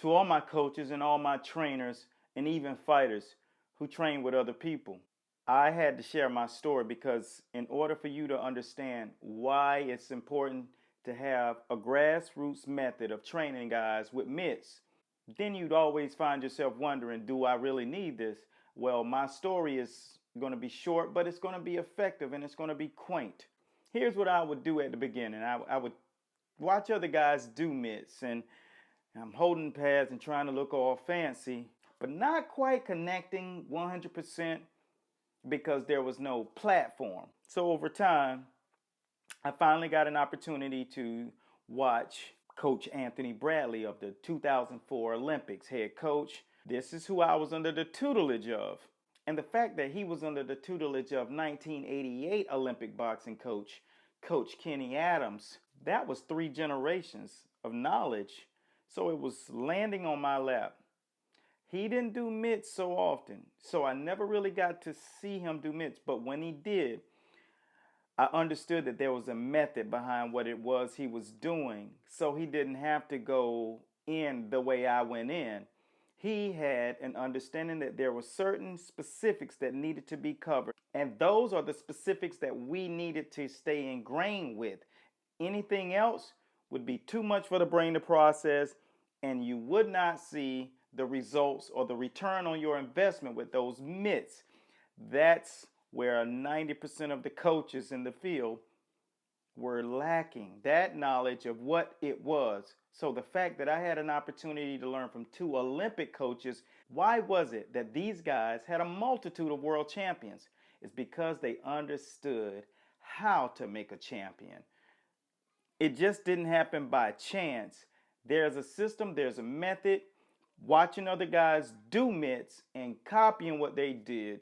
to all my coaches and all my trainers and even fighters who train with other people. I had to share my story because in order for you to understand why it's important to have a grassroots method of training guys with mitts, then you'd always find yourself wondering, do I really need this? Well, my story is going to be short, but it's going to be effective and it's going to be quaint. Here's what I would do at the beginning. I would watch other guys do mitts, and I'm holding pads and trying to look all fancy, but not quite connecting 100% because there was no platform. So over time, I finally got an opportunity to watch Coach Anthony Bradley of the 2004 Olympics, head coach. This is who I was under the tutelage of. And the fact that he was under the tutelage of 1988 Olympic boxing coach, Coach Kenny Adams, that was 3 generations of knowledge. So it was landing on my lap. He didn't do mitts so often, so I never really got to see him do mitts. But when he did, I understood that there was a method behind what it was he was doing, so he didn't have to go in the way I went in. He had an understanding that there were certain specifics that needed to be covered, and those are the specifics that we needed to stay ingrained with. Anything else would be too much for the brain to process, and you would not see the results or the return on your investment with those mitts. That's where 90% of the coaches in the field were lacking that knowledge of what it was. So the fact that I had an opportunity to learn from 2 Olympic coaches, why was it that these guys had a multitude of world champions? It's because they understood how to make a champion. It just didn't happen by chance. There's a system, there's a method. Watching other guys do mitts and copying what they did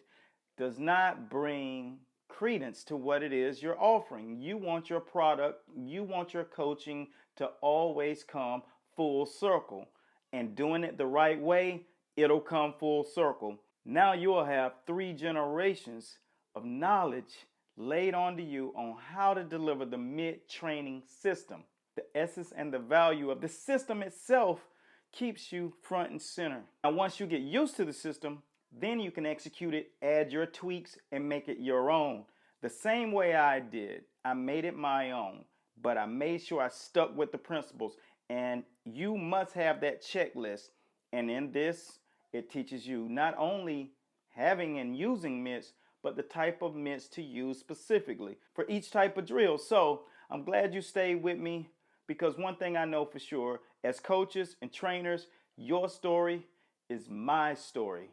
does not bring credence to what it is you're offering. You want your product, you want your coaching to always come full circle. And doing it the right way, it'll come full circle. Now you'll have 3 generations of knowledge laid onto you on how to deliver the mitt training system. The essence and the value of the system itself keeps you front and center. Now once you get used to the system, then you can execute it, add your tweaks, and make it your own. The same way I did. I made it my own, but I made sure I stuck with the principles. And you must have that checklist. And in this, it teaches you not only having and using mitts, but the type of mitts to use specifically for each type of drill. So I'm glad you stayed with me, because one thing I know for sure, as coaches and trainers, your story is my story.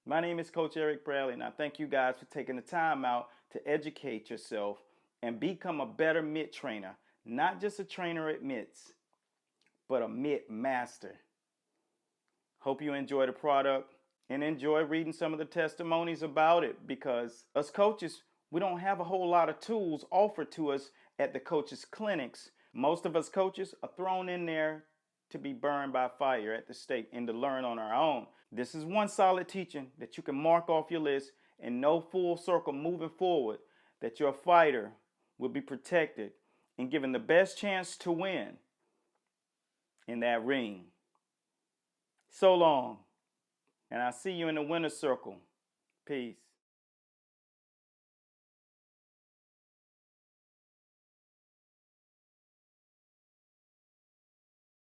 My name is Coach Eric Bradley, and I thank you guys for taking the time out to educate yourself and become a better mitt trainer. Not just a trainer at mitts, but a mitt master. Hope you enjoy the product and enjoy reading some of the testimonies about it, because us coaches, we don't have a whole lot of tools offered to us at the coaches' clinics. Most of us coaches are thrown in there to be burned by fire at the stake and to learn on our own. This is one solid teaching that you can mark off your list and know full circle moving forward that your fighter will be protected and given the best chance to win in that ring. So long, and I'll see you in the winner's circle. Peace.